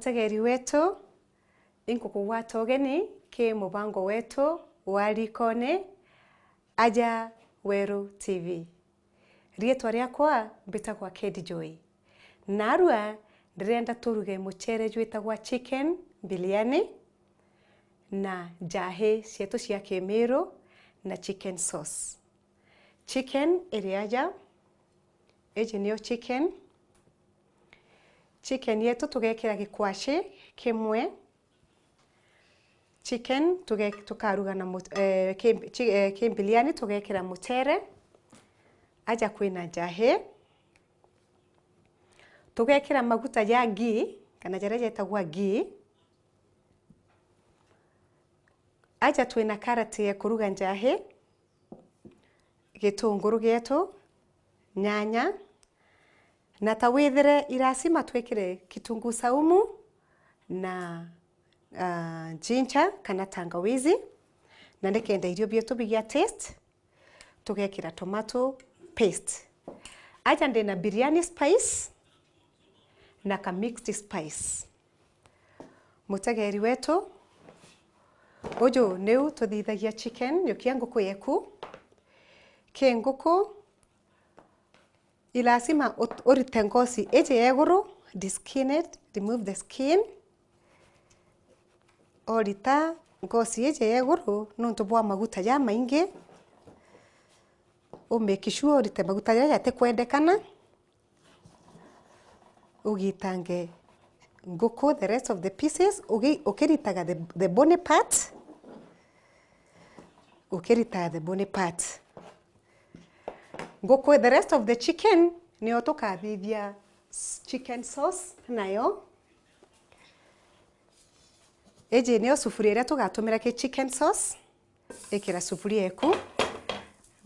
mutegeri wetu inkukugwata ugeni ki mubango wetu wa Rikone Aja Weru TV. Rietwa riakwa mbitagwa Kedi Joy. Narua ndirenda turuge muchere jwitagwa chicken biryani na jahe cietu cia kimiru na chicken sauce. Chicken iriaja eji niyo chicken yetu tugekira gikwashi kimwe. Chicken tukaruga na kimbiliani tugekira muchere. Aja kwina jahe tugekira maguta ya ghee kana jareja yetagwa ghee. Aja twina karati ya kuruga jahe, gitunguru gietu, nyanya na tawithire irasima twekire kitunguu saumu na ginger kana tangawizi na ndekenda irio bietu bigia taste. Tugekira tomato paste. Aja ndina biryani spice na ka mixed spice. Mutegeri wetu ojo neu tuthithagia chicken yokia nguku yeku. Ke nguku ilasima urite ngozi eje yeguru, diskin it, remove the skin. Orita ngozi eje yeguru nuntu bwa maguta ya maingi. Make sure urite maguta ya te kwendekana. Ugitange nguku the rest of the pieces ukiritaga the bony part. Ukiritaga the bony part. Nguku the rest of the chicken niyo tukathithia chicken sauce nayo. Eje niyo sufuria ria tugatumira ki chicken sauce. Ekira sufuria eku.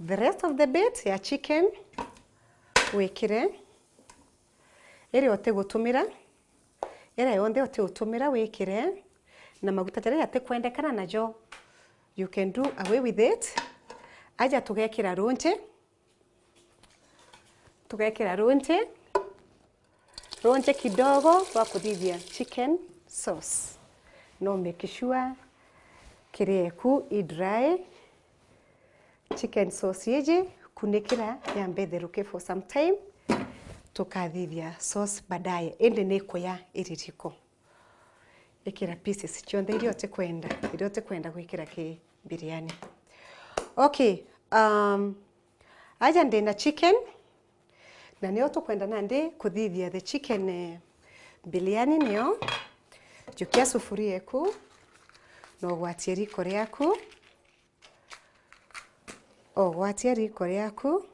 The rest of the bit ya chicken wekire. Ere ote gutumira. Ere yonde ote gutumira wekire. Na maguta jaria te kwendekana najo. You can do away with it. Aja tugekira ronje. Tugekira ronje. Ronje kidogo wa kuthithia chicken sauce. No make sure kireku i dry. Chicken sauce yeje kunikira yambe theruke for some time. Tukathithia sauce badaye ende neko ya iririko. Ekira pieces chionde irio te kwenda gwikira ki biryani. Okay, aja ndina chicken na niyo tukwenda nande kuthithia the chicken biryani niyo jukia sufuria eku no gwatia riko riaku. Gwatia riko riaku.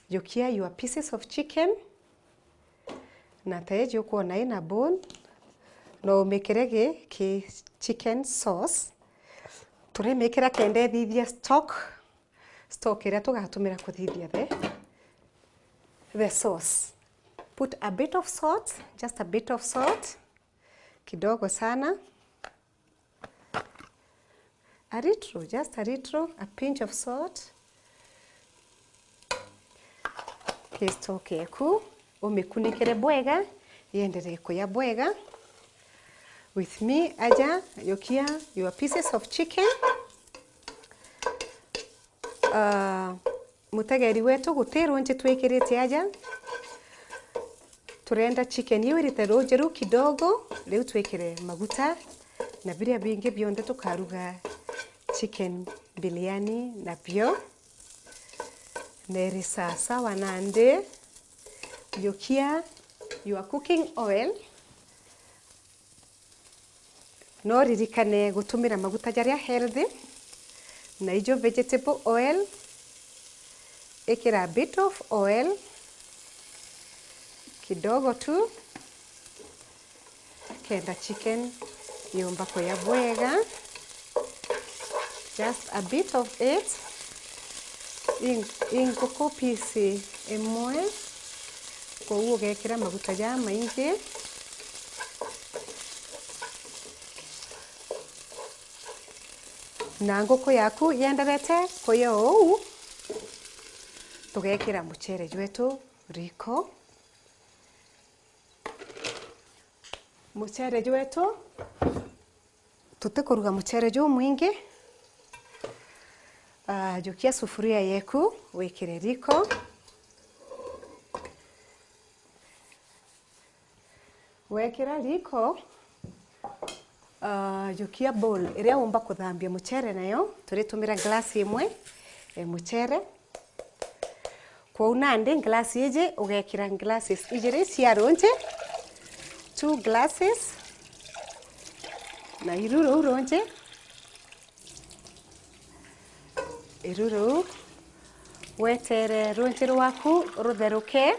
Jukia your pieces of chicken na taeje ukuona ina bone no mekerege ki chicken sauce. Turi mekera kende thithia stock ira tugatumira kuthithia the sauce. Put a bit of salt, just a bit of salt, kidogo sana. Just a little, a pinch of salt. Stock yeku umekunikire bwega yendere kuya bwega. With me aja yokia your pieces of chicken. Mutegeri wetu gutero nje twekirite aja. Turenda chicken yiwe ritero jeru kidogo leo twekire maguta na biria bingi bionde tukaruga chicken biryani na pio. Neri sasa wanande yokia your cooking oil. No ririkane gutumira maguta jaria healthy na ijo vegetable oil. Ekira a bit of oil kidogo tu kenda chicken yomba kwa ya bwega. Just a bit of it in koko piece emwe kwa uo gekira maguta ya maingi. Na ngoko yaku yenderete kuya ou tugekira muchere jwetu riko. mucere jwetu tutikuruga mucere ju mwingi. Jukia sufuria yeku wikire riko, wekira riko, jukia bowl iria umba kuthambia mucere nayo. Turitumira glasi imwe mucere. Kwa unande glasi ije ugekira glasses ijiri cia ronje, 2 glasses na iruru ronje. Iruru wetere ronje rwaku rutheruke.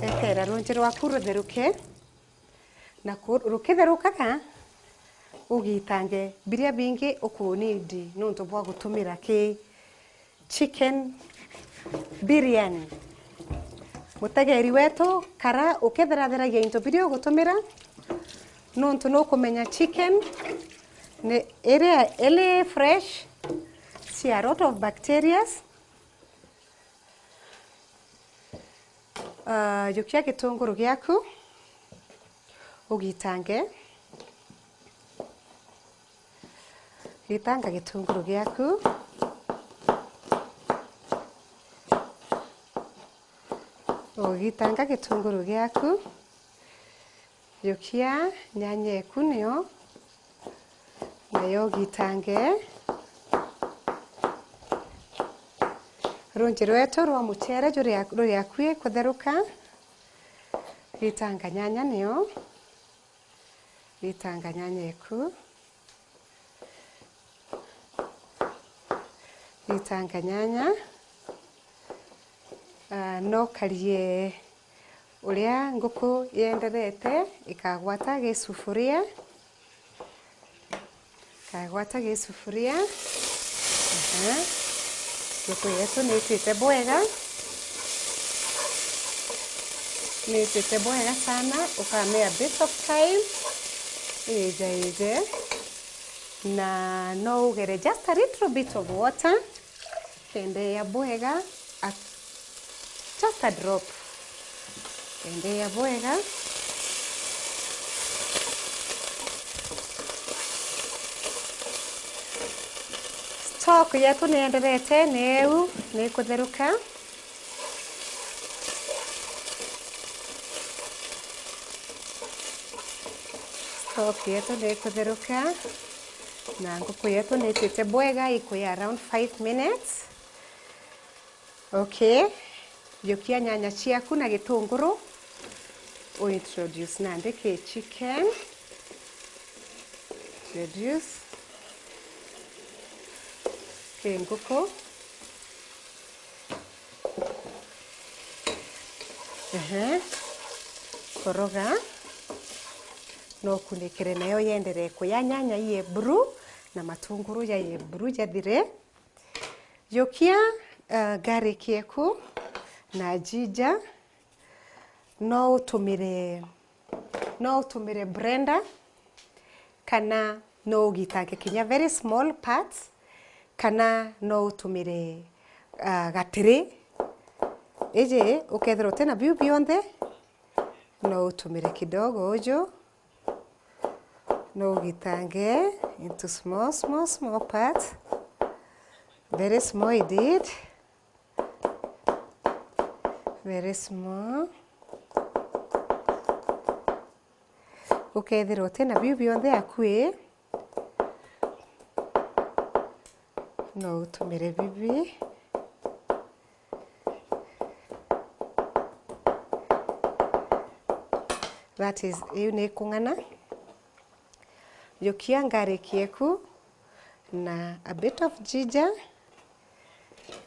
Etera ronje rwaku rutheruke na rukitherukaga ugitange biria bingi ukunidi nuntu bwa gutumira ki chicken biryani. Mutegeri wetu kara uketheratheragia into biria ugutumira nuntu no kumenya chicken ne ele fresh, see a lot of bacteria. Jukia gitunguru giaku ugitange. Gitanga gitunguru giaku. Gitanga gitunguru giaku. Jukia nyanya yeku niyo nayo gitange. Ronje rwetu rwa mucere ruri akwie kutheruka. Gitanga nyanya niyo. Gitanga nyanya yeku. Gitanga nyanya. No karie uria nguku yenderete ikagwata gisufuria. Kagwata gisufuria. Nguku yetu nitite bwega. Nitite bwega sana. Ukamea bit of time. Ije. Na no ugere just a little bit of water. Kende ya bwega. Just a drop. Kende ya bwega. Stock yetu nienderete neu ni kutheruka. Stock yetu ni kutheruka. Na nguku yetu nitite bwega ikuya around 5 minutes. Okay. Jukia nyanya ciaku na gitunguru. Introduce nande ki chicken. Introduce ki nguku. Koroga. No kunikire nayo yendere kuya nyanya iye bru na matunguru ya iye bru jathire. Jukia garlic yeku na ginger. No utumire blender kana no ugitange kinya very small parts kana no utumire gatiri ije ukethira tena biu bionde no utumire kidogo ujo. No ugitange into small parts, very small indeed. Very small. Ukethira tena biu bionde akui no utumire bibi. That is ni kungana. Jukia garlic yeku na a bit of ginger.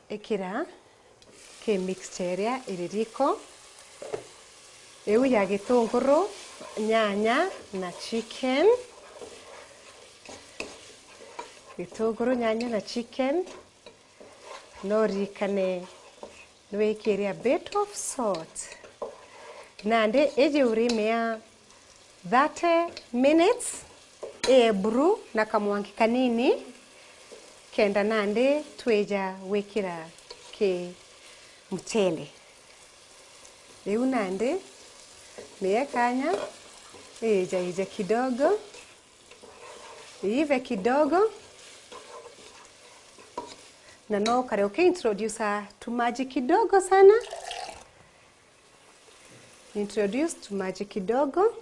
Ekira ki mixture ya iririko. Eu ya gitunguru, nyanya na chicken. Gitunguru, nyanya na chicken. No rikane nwekire a bit of salt. Nande eje urimea 30 minutes bru na kamwangi kanini kenda nande tweja wekira ki mchele. Riu nandi niye kanya ije kidogo, iive kidogo, na no kare ukiintroduce tumaji kidogo sana. Introduce tumaji kidogo,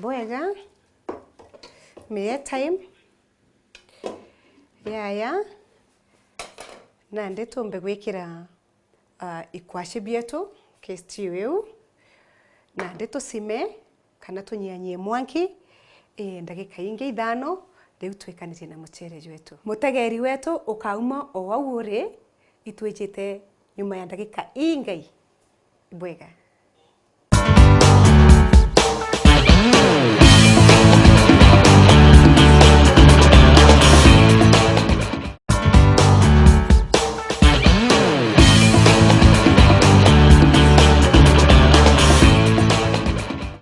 bwega miye time yaya nandi tumbe gwikira ikwashi bietu ke stew iu nandi tusime kana tunyanyie mwanki ndagika ingi 5 riu twikanirie na mucere wetu. Mutegeri wetu ukauma o wau uri itwijite nyuma ya ndagika ingai bwega.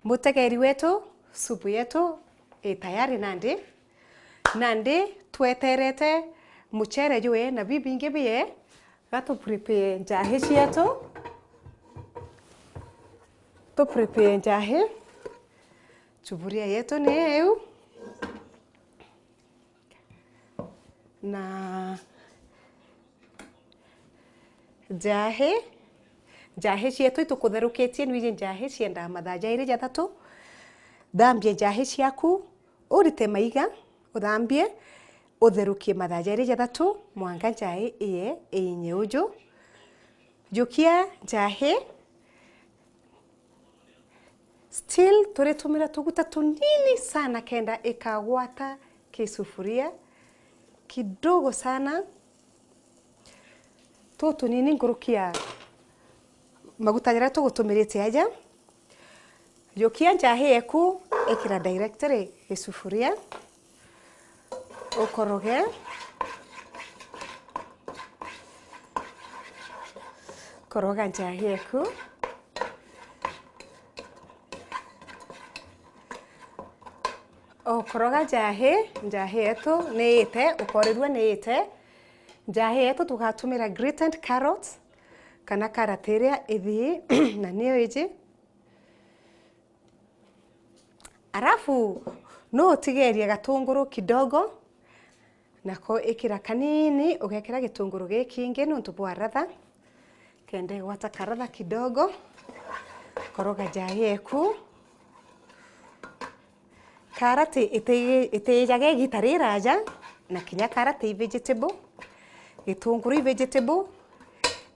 Mutegeri wetu supu yetu tayari nandi tweterete mucere jwe na bibingi biye gatu prepare njahi cietu tu prepare njahi chuburia yetu ni eu na njahi cietu itukutherukĩtie nĩ njahi cienda mathaa jairi jathatu. Thambie njahi ciaku urite maiga uthambie utherukie mathaa jairi jathatu mwanga njahi iye inyeuju. Jukia njahi still turitumira tuguta tunini sana kenda ikagwata kisufuria kidogo sana. Tunini ngurukia maguta jara tugutumirite aja. Jukia njahi yaku ekira directory isufuria ukoroge koroga njahi yaku okoroga njahi yetu niite ukorirwe niite njahi yetu tugatumira grated carrots kana carrot iria ithi na niyo iji. Arafu no utigerie gatunguru kidogo nako ikira kanini ugekira gitunguru gikingi nuntu bwa ratha kende gwata karatha kidogo. Koroga njahi yaku karati itijage gitariraja na kinya karati vegetable gitunguru vegetable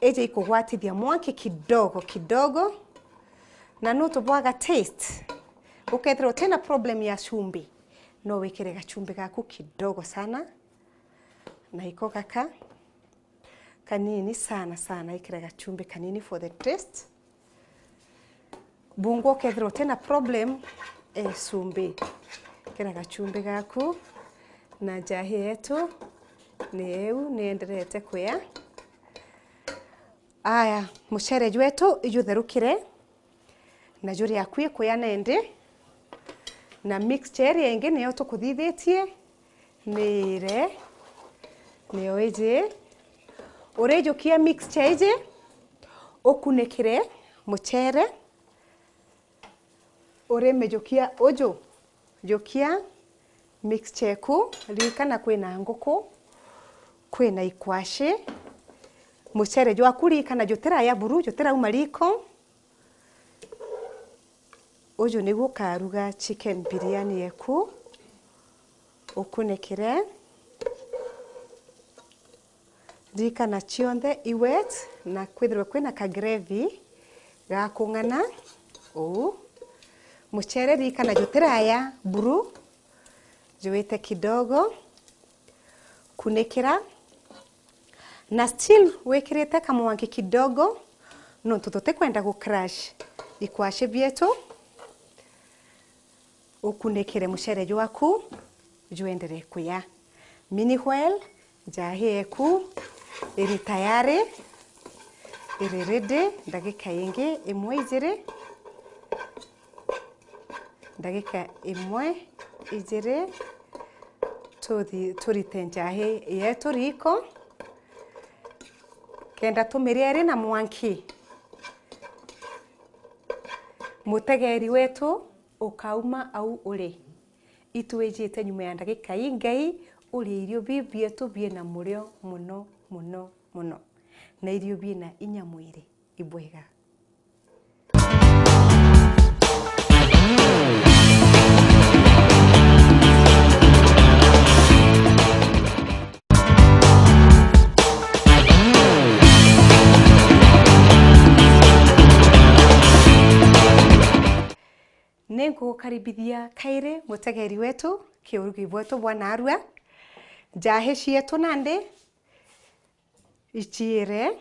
eje ikugwatithia mwanki kidogo na nuntu bwa taste. Ukethira tena problem ya chumbi no wikire gachumbi gaku kidogo sana na iko gaka kanini sana ikire gachumbi kanini for the taste. Bungo ukethira tena problem chumbi kira gachumbi gaku na njahi yetu ni eu nienderete kuya. Aya mucere wetu ijutherukire na juri yaku kuya nende na mixture yengi niyo tukuthithitie nire niyo ije urejukia mixture ije ukunikire mucere uremejukia jukia mixture ku rikana kwina nguku kwina ikwashi mucere jwaku rikana jutira ya buru jutira umariko uju niguo karuga chicken biryani yeku ukunikire rikana chionde iwet na kwithirwe kwina ka gravy ga kungana mucere rikana jutira ya buru juite kidogo kunikira na still wekirite kamwangi kidogo nuntu tutikwenda gu crush ikwashe bietu. Ukunikire mucere jwaku juendere kuya. Mini well njahi yeku iri tayari iri ready ndagika ingi imwe ijiri ndagika imwe ijiri turite njahi yetu riko kenda tumiriere na mwanki mutegeri wetu ukauma au uri itwijite nyuma ya ndagika ingai uri irio bibietu biena murio muno muno muno na irio biena inya mwiri ibwega. Nengo karibithia kaire mutegeri wetu kiurugi wetu bwana Arua njahi cietu nande ichiere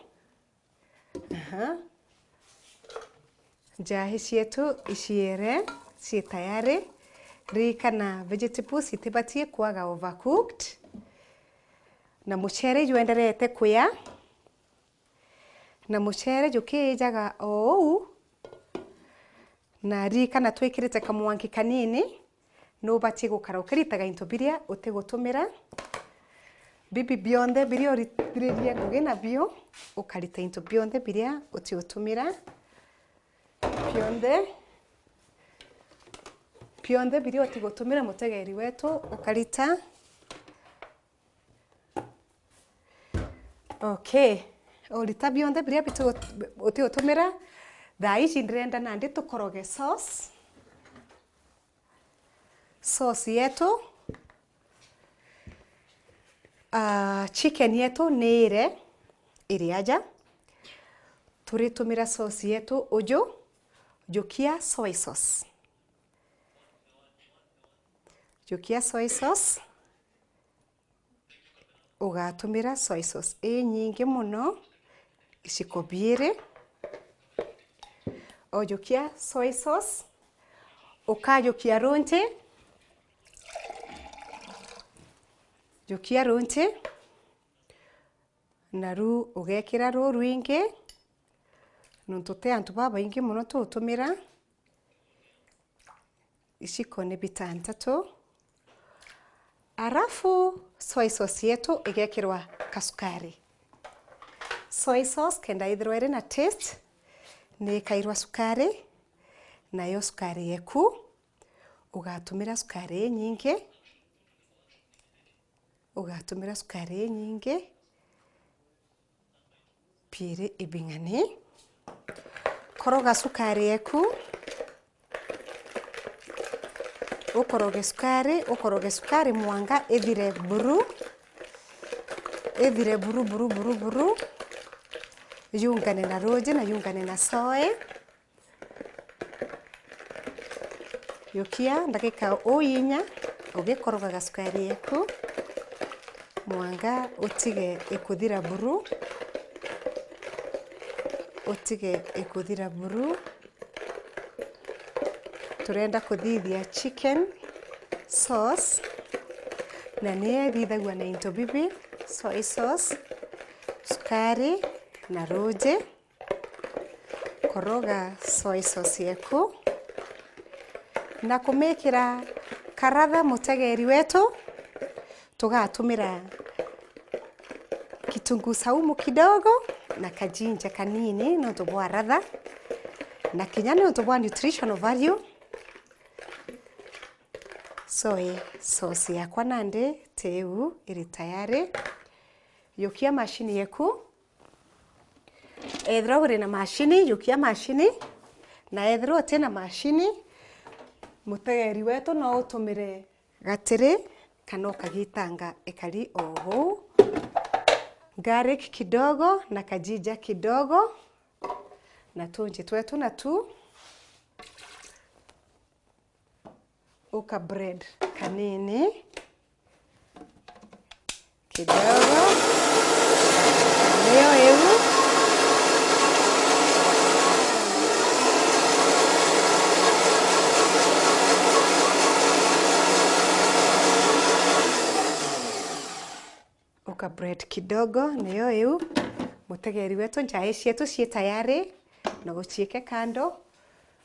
njahi cietu ichiere cie tayari rikana vegetables itibatie kwaga overcooked na muchere juenderete kuya na muchere jukijaga ou na rikana twikirite kamwanki kanini no batie gukara ukiritaga into biria utigutumira bibi bionde biria ritiriria ngugina bio ukarita into bionde biria utigutumira bionde biria utigutumira mutegeri wetu ukarita. Okay, urita bionde biria utigutumira thaa ici ndirenda nandi tukoroge sauce yetu. Chicken yetu ni iri aja turitumira sauce yetu uju jukia soy sauce ugatumira soy sauce nyingi muno iciko biiri ojukia soy sauce ukajukia runti na ru ugekira ru rwingi nuntu te antu babaingi muno tutumira iciko ni bitantatu arafu soy sauce yetu igekirwa kasukari. Soy sauce kenda ithirwa iri na taste ni kairwa sukari nayo sukari yeku ugatumira sukari nyingi pire ibingani koroga sukari yeku ukoroge sukari mwanga ethire buru yungane na roje na yungane na soy yukia ndagika uinya ugikoroga sukari yeku mwanga utige ikuthira buru turenda kuthithia chicken sauce na nie thithagua na into bibi soy sauce sukari na roje koroga soy sauce yeku na kumekira karatha mutegeri wetu tugatumira kitunguu saumu kidogo na kajinja kanini no tubwa ratha na kinyane no tubwa nutritional value. Soy sauce yakwa nande teu iri tayari yukia mashini yeku ethro uri na mashini yukia mashini na ethro tena mashini mutegeri wetu no utumire gatiri kana ukagitanga ikari oho garlic kidogo na kajija kidogo na tunji twetu na tu uka bread kanini kidogo leo hebu uka bread kidogo nayo eu mutegeri wetu njahi cietu cie tayari na gucieke kando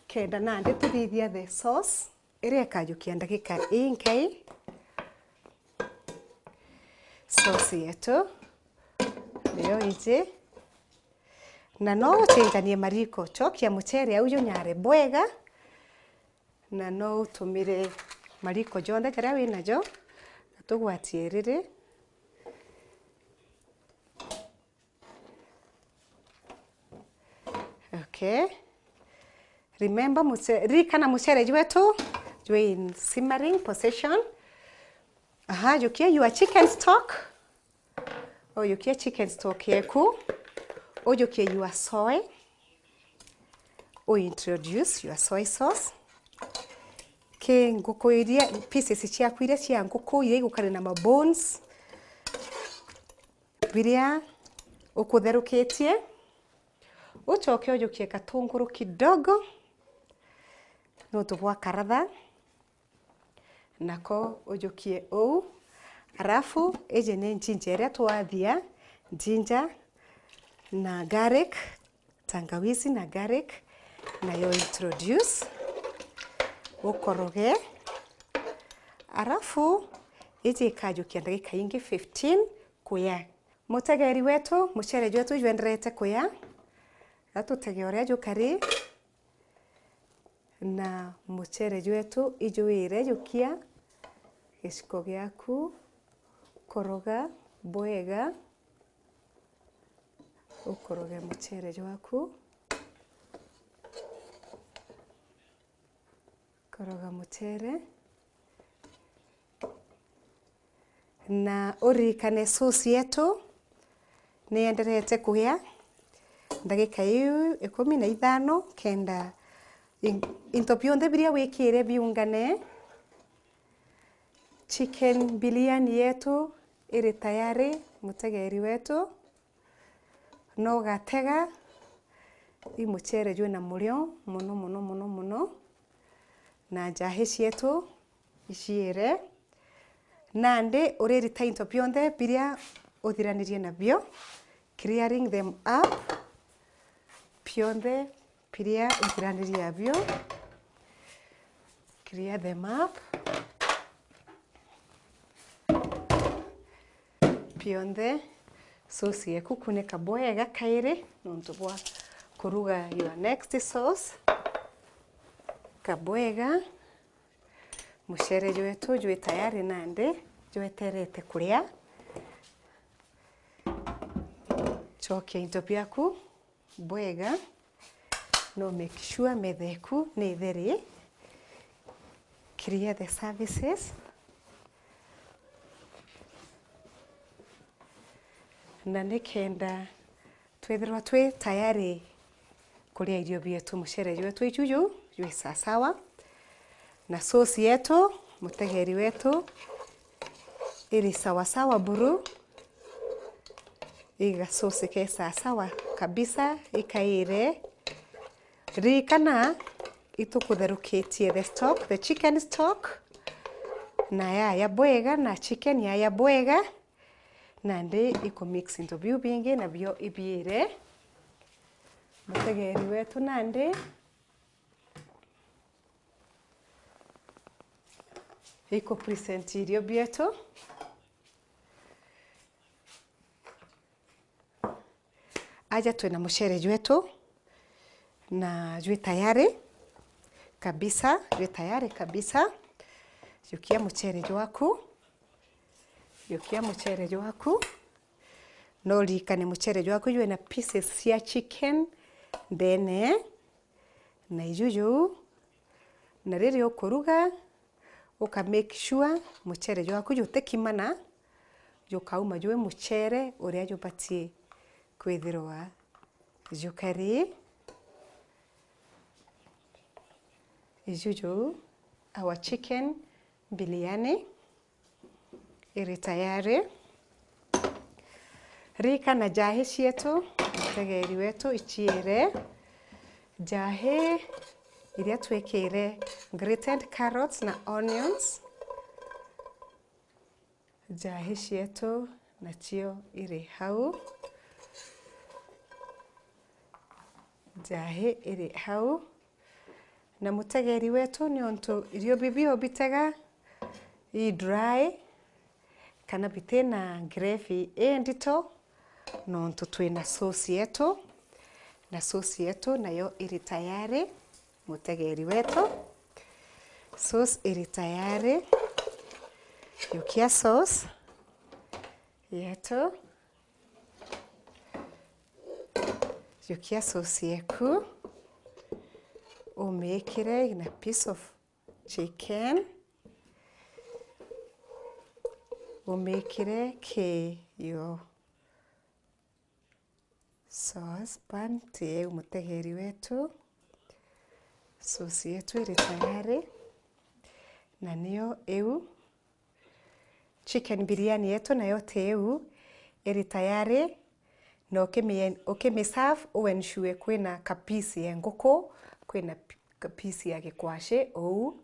kenda nandi tuthithia the sauce iria kajukia ndagika inkai sauce yetu ndio ije na no uchenganie mariko chokia muchere au nyare bwega na no utumire mariko jonde jaria wina jo tugwatie riri okay. Remember rikana muchere wetu in simmering position. Jukia your chicken stock. O jukia chicken stock yeku. O jukia your soy. O introduce your soy sauce. Ke nguku iria pieces ciaku iria cia nguku iria igukare na ma bones. Biria ukutherukitie. Uchoke ujukie katunguru kidogo. No tugwa karatha. Nako ujukie ou. Arafu eje ne ginger ya twathia ginger na garlic, tangawizi na garlic na yo introduce ukoroge. Arafu eje kajukia ndagika ingi 15 kuya. Mutegeri wetu muchere wetu jwenderete kuya. Atutege oria jukari na muchere wetu ijuire jukia giciko giaku koroga bwega ukoroge muchere waku koroga muchere na urikane sauce yetu ni enderete kuhia ndagika iu 15 kenda into bionde biria wikire biungane. Chicken biryani yetu iri tayari mutegeri wetu no gatega i muchere jwe na murio muno na jahishi yetu ishiere nande uriri tainto bionde biria uthiranirie nabio clearing them up bionde biria uthiranirie nabio clear them up bionde sauce yeku kuneka bwega kairi nontu bwa kuruga your next sauce kabwega muchere wetu jwe tayari nande jwe terete kuria chokia into biaku bwega no make sure metheku ni theri clear the services na nikenda twethirwa twi tayari kuria irio bietu muchere wetu ijuju jwe sawa na sauce yetu mutegeri wetu iri sawa buru iga sauce ke sawa kabisa ikaire rikana itukutherukitie the stock the chicken stock na ya bwega na chicken ya bwega nande iko mix into bio bingi na bio ibiire mutegeri wetu nande iko present irio bietu aja twina muchere wetu na jwe tayari kabisa jukia muchere waku no rikane muchere waku jwe na pieces cia chicken ndene na ijuju na riri ukuruga uka make sure muchere waku jutekimana jukauma jwe muchere uria jubatie kwithirwa jukari ijuju our chicken biryani iri tayari rika na jahi yetu mutegeri wetu ichiere jahi iria twekire grated carrots na onions jahi yetu na chio iri hau jahi iri hau na mutegeri wetu ni onto irio bibio bitega i dry kana bitena gravy ndito nontu twina sauce yetu, na sauce yetu nayo iri tayari mutegeri wetu. Sauce iri tayari. Yukia sauce yetu. Yukia sauce yeku. Umekire in a piece of chicken. Umekire ke yo saucepan tie umutegeri wetu. Sauce yetu iri tayari. Na niyo eu chicken biryani yetu nayo teu iri tayari. Na ukimiserve uensure kwina kapisi ya nguku, kwina kapisi ya gikwashe ou.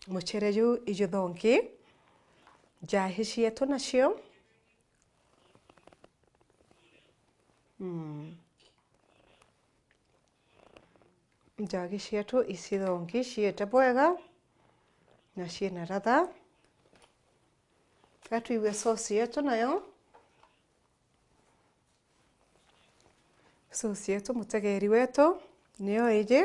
Muchere yu ijuthongi. Jahishi yetu nacio. Jahishi yetu isithongi ciete bwega na ciena ladha. Tuiwe sauce yetu nayo. Sauce yetu mutegeri wetu niyo iji.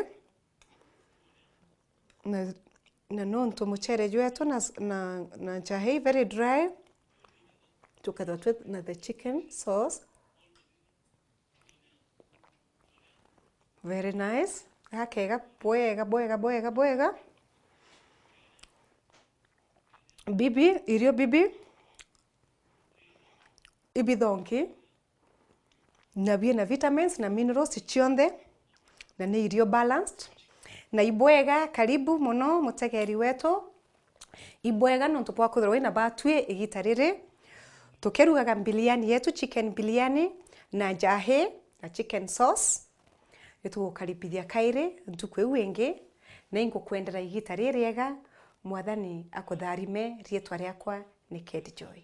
Na nontu muchere wetu na jahi very dry. Together with the chicken sauce. Very nice. Hakega bwega. Irio bibi. Ibithongi. Na biena vitamins na minerals cionthe. Na ni irio balanced. Na ibwega karibu muno mutegeri wetu. Ibwega nontu bwa kuthirwa ina batwi igita riri. Tukirugaga biryani yetu, chicken biryani na jahi na chicken sauce. Nitugukaribithia kairi ntuku iu ingi na ingukwendera igita ririega. Mwathani akutharime. Rietwa riakwa ni Kedi Joy.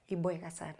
Ibwega sana.